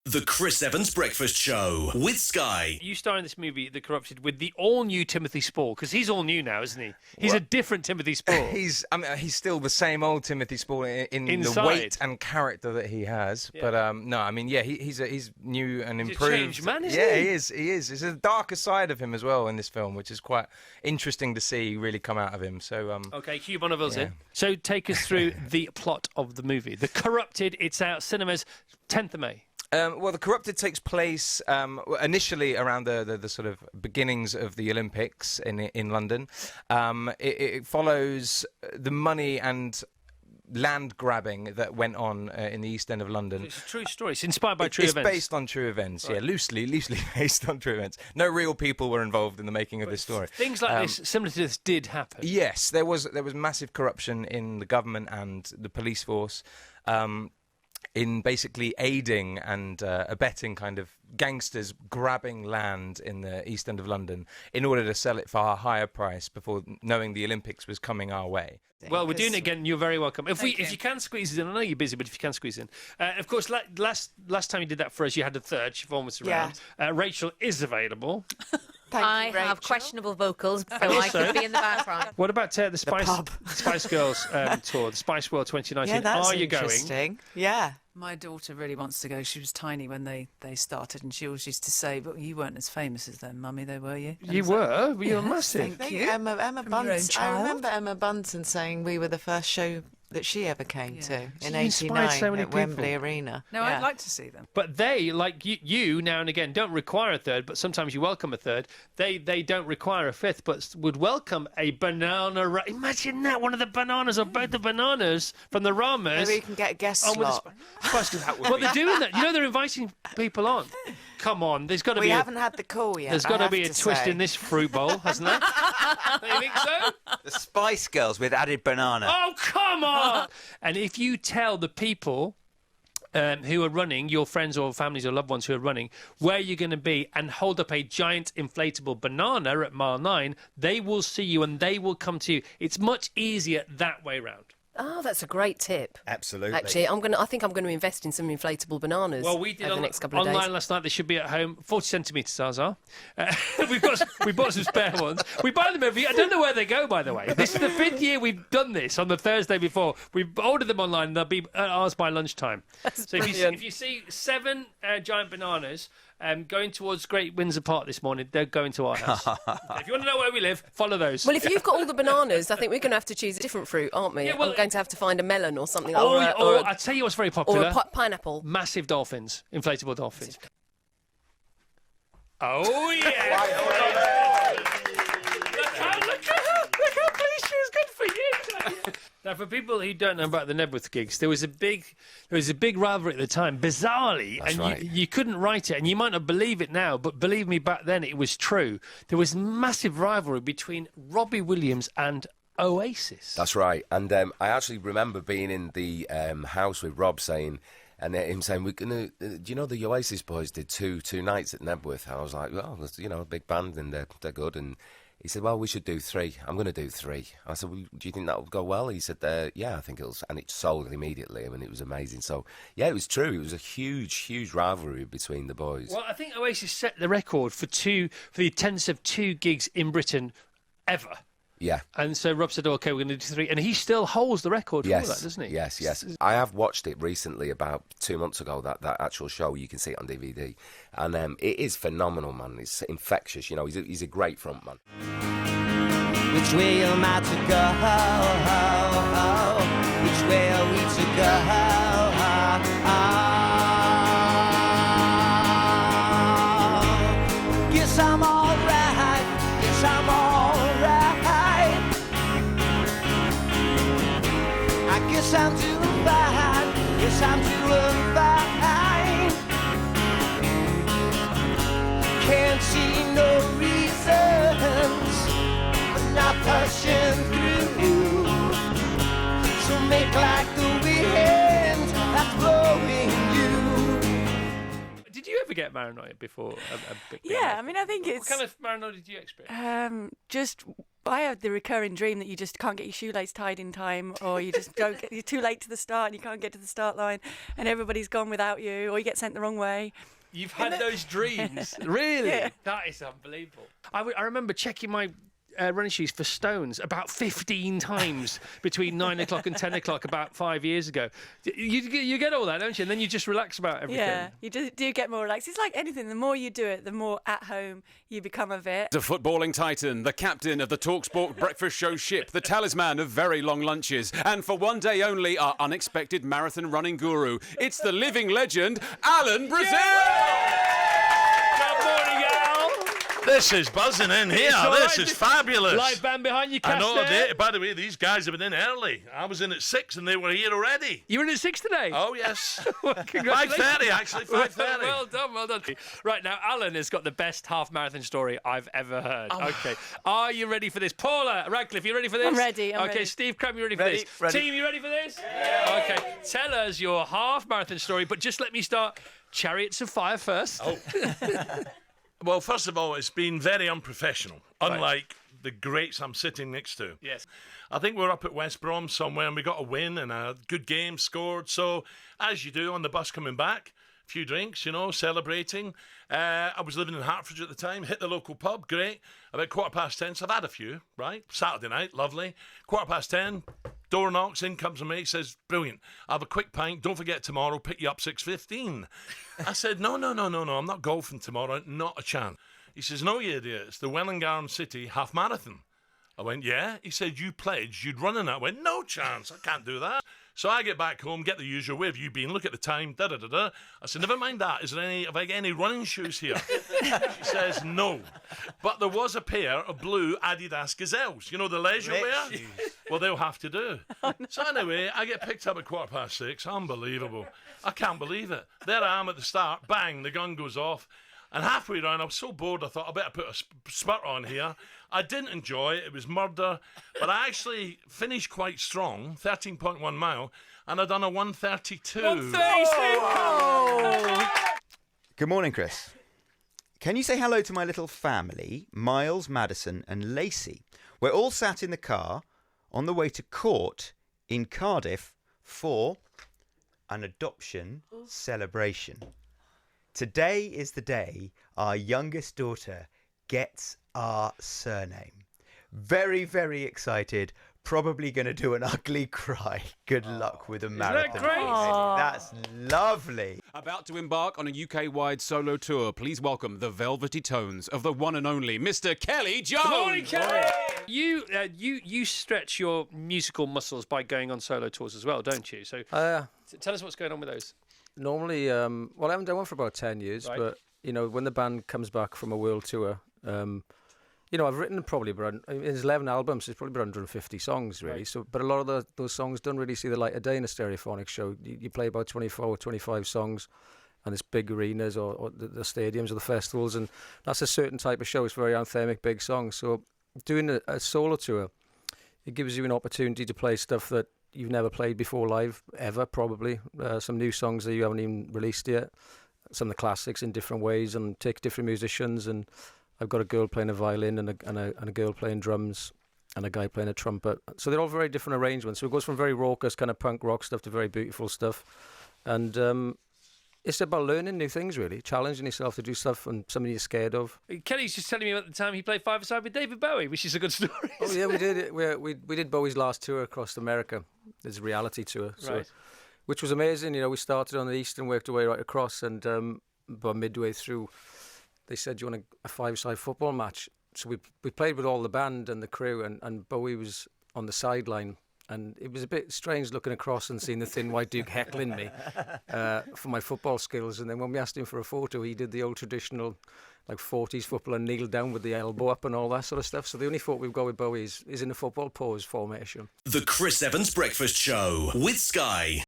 The Chris Evans Breakfast Show with Sky. You star in this movie, The Corrupted, with the all-new Timothy Spall, because he's all new now, isn't he? He's a different Timothy Spall. He's still the same old Timothy Spall in Inside. the weight and character that he has. Yeah. But no, I mean, yeah, he's new and He's improved. a changed man, isn't yeah, he? he is. There's a darker side of him as well in this film, which is quite interesting to see really come out of him. So Okay, Hugh Bonneville's yeah. in. So take us through the plot of the movie. The Corrupted, it's out cinemas 10th of May. Well, The Corrupted takes place initially around the sort of beginnings of the Olympics in London. It follows the money and land grabbing that went on in the East End of London. It's a true story. It's inspired by true events. It's based on true events, Right. yeah, loosely based on true events. No real people were involved in the making of this story. Things like this, similar to this, did happen. Yes, there was massive corruption in the government and the police force. In basically aiding and abetting kind of gangsters grabbing land in the East End of London in order to sell it for a higher price before knowing the Olympics was coming our way. Well, we're doing it again. You're very welcome. If you can squeeze it in, I know you're busy, but if you can squeeze in, of course. Last time you did that for us, you had a third. Siobhan was around. Rachel is available. I have questionable vocals, so I Also- could be in the background. What about the Spice Girls tour, the Spice World 2019? Yeah, that's Are you interesting. Yeah. My daughter really wants to go. She was tiny when they started, and she always used to say, "But you weren't as famous as them, Mummy, though, were you?" going? You were. You were massive. I think you. Emma From your own Bunton. I child. remember Emma Bunton saying we were the first show that she ever came to in She inspired so '89 many at Wembley people. Arena. No, Yeah. I'd like to see them. But they, like you, now and again, don't require a third, but sometimes you welcome a third. They don't require a fifth, but would welcome a banana. Imagine that, one of the bananas or both the bananas from the Ramas. Maybe you can get a guest on with the slot. Spice Girls. Well, they're doing that. You know, they're inviting people on. Come on, there's got to We be. haven't had the call yet. There's I got to have be a twist say. in this fruit bowl, hasn't there? Don't you think so? The Spice Girls with added banana. Oh, come on! And if you tell the people who are running, your friends or families or loved ones who are running, where you're going to be and hold up a giant inflatable banana at mile 9, they will see you and they will come to you. It's much easier that way round. Oh, that's a great tip. Absolutely. Actually, I think I'm going to invest in some inflatable bananas. Well, we did over the next couple of days. online last night. They should be at home. 40 centimetres, ours are. We bought some spare ones. We buy them every year. I don't know where they go, by the way. This is the 5th year we've done this on the Thursday before. We've ordered them online and they'll be at ours by lunchtime. So if you see 7 giant bananas going towards Great Windsor Park this morning, they're going to our house. If you want to know where we live, follow those. Well, if you've got all the bananas, I think we're going to have to choose a different fruit, aren't we? Yeah, well- I'm going to have to find a melon or something. Or or I'll tell you what's very or popular. a pineapple. Massive dolphins, inflatable dolphins. Oh, yeah. Look how pleased she is. Good for you. Now, for people who don't know about the Nebworth gigs, there was a big rivalry at the time, bizarrely, That's and right. you couldn't write it, and you might not believe it now, but believe me, back then it was true. There was massive rivalry between Robbie Williams and Oasis. That's right. And I actually remember being in the house with Rob saying, and him saying, "We're gonna." Do you know the Oasis boys did two nights at Nebworth? I was like, "Well, that's, a big band and they're good." And he said, "Well, we should do 3. I'm going to do 3." I said, "Well, do you think that will go well?" He said, "Yeah, I think it'll." And it sold immediately. I mean, it was amazing. So yeah, it was true. It was a huge rivalry between the boys. Well, I think Oasis set the record for the attendance of 2 gigs in Britain ever. Yeah. And so Rob said, "Okay, we're going to do 3," and he still holds the record for all that, doesn't he? Yes. I have watched it recently, about 2 months ago, that actual show. You can see it on DVD. And it is phenomenal, man. It's infectious. He's a great front man. Which way am I to go? Which way are we to go? Guess I'm alright. Guess I'm alright. I guess I'm doing fine. Guess I'm doing fine. Can't see no reasons for not pushing through. So make like the wind that's blowing you. Did you ever get paranoid before a big Yeah, I mean, I think What it's kind of paranoia did you experience? just I have the recurring dream that you just can't get your shoelace tied in time, or you just you're too late to the start and you can't get to the start line, and everybody's gone without you, or you get sent the wrong way. You've had those dreams? Really? Yeah. That is unbelievable. I remember checking my running shoes for stones about 15 times between 9 o'clock and 10 o'clock about 5 years ago. You get all that, don't you? And then you just relax about everything. Yeah, you do get more relaxed. It's like anything. The more you do it, the more at home you become of it. The footballing titan, the captain of the TalkSport breakfast show ship, the talisman of very long lunches, and for one day only, our unexpected marathon running guru. It's the living legend, Alan Brazil! Good morning, Al! This is buzzing in here. This is fabulous. Live band behind you, I know. there. By the way, these guys have been in early. I was in at 6 and they were here already. You were in at 6 today? Oh, yes. Well, 5:30, actually. 5:30. Well done. Right, now, Alan has got the best half-marathon story I've ever heard. Okay. Are you ready for this? Paula Radcliffe, you ready for this? I'm ready. I'm okay, ready. Steve Cram, you ready for this? Ready. Team, you ready for this? Yeah. Okay, tell us your half-marathon story, but just let me start Chariots of Fire first. Oh. Well, first of all, it's been very unprofessional, unlike the greats I'm sitting next to. Yes. I think we're up at West Brom somewhere and we got a win and a good game scored. So, as you do on the bus coming back, a few drinks, celebrating. I was living in Hertfordshire at the time, hit the local pub, great. About 10:15, so I've had a few, right? Saturday night, lovely. 10:15, door knocks, in comes a mate, says, brilliant, I have a quick pint, don't forget tomorrow, pick you up 6:15. I said, no, I'm not golfing tomorrow, not a chance. He says, no, you idiot, it's the Wellingham City half marathon. I went, yeah. He said, you pledged you'd run in that. I went, no chance, I can't do that. So I get back home, get the usual, where have you been? Look at the time, da-da-da-da. I said, never mind that, have I got any running shoes here? He says, no. But there was a pair of blue Adidas Gazelles, the leisure wear? Well, they'll have to do. Oh, no. So anyway, I get picked up at 6:15, unbelievable. I can't believe it. There I am at the start, bang, the gun goes off. And halfway around, I was so bored, I thought, I better put a spurt on here. I didn't enjoy it. It was murder. But I actually finished quite strong, 13.1 mile, and I'd done a 1:32. 1:32! Good morning, Chris. Can you say hello to my little family, Miles, Madison and Lacey? We're all sat in the car on the way to court in Cardiff for an adoption celebration. Today is the day our youngest daughter gets our surname. Very, very excited. Probably going to do an ugly cry. Good luck with the marathon. Isn't that great? That's lovely. About to embark on a UK-wide solo tour, please welcome the velvety tones of the one and only Mr. Kelly Jones. Good morning, Kelly. You stretch your musical muscles by going on solo tours as well, don't you? So tell us what's going on with those. Normally, I haven't done one for about 10 years, right. But, when the band comes back from a world tour, I've written probably around, his 11 albums, there's probably around 150 songs, really. Right. So, but a lot of those songs don't really see the light of day in a stereophonic show. You play about 24 or 25 songs, and it's big arenas or the stadiums or the festivals, and that's a certain type of show. It's very anthemic, big songs. So doing a solo tour, it gives you an opportunity to play stuff that you've never played before live, ever, probably. Some new songs that you haven't even released yet. Some of the classics in different ways, and take different musicians. And I've got a girl playing a violin and a girl playing drums and a guy playing a trumpet. So they're all very different arrangements. So it goes from very raucous kind of punk rock stuff to very beautiful stuff. And it's about learning new things, really, challenging yourself to do stuff and something you're scared of. Kelly's just telling me about the time he played five-a-side with David Bowie, which is a good story. Oh yeah, we did. We did Bowie's last tour across America. It's a reality tour, which was amazing. We started on the east and worked our way right across, and about midway through, they said, "Do you want a five-a-side football match?" So we played with all the band and the crew, and Bowie was on the sideline. And it was a bit strange looking across and seeing the Thin White Duke heckling me for my football skills. And then when we asked him for a photo, he did the old traditional, 40s footballer, kneel down with the elbow up and all that sort of stuff. So the only photo we've got with Bowie is in a football pose formation. The Chris Evans Breakfast Show with Sky.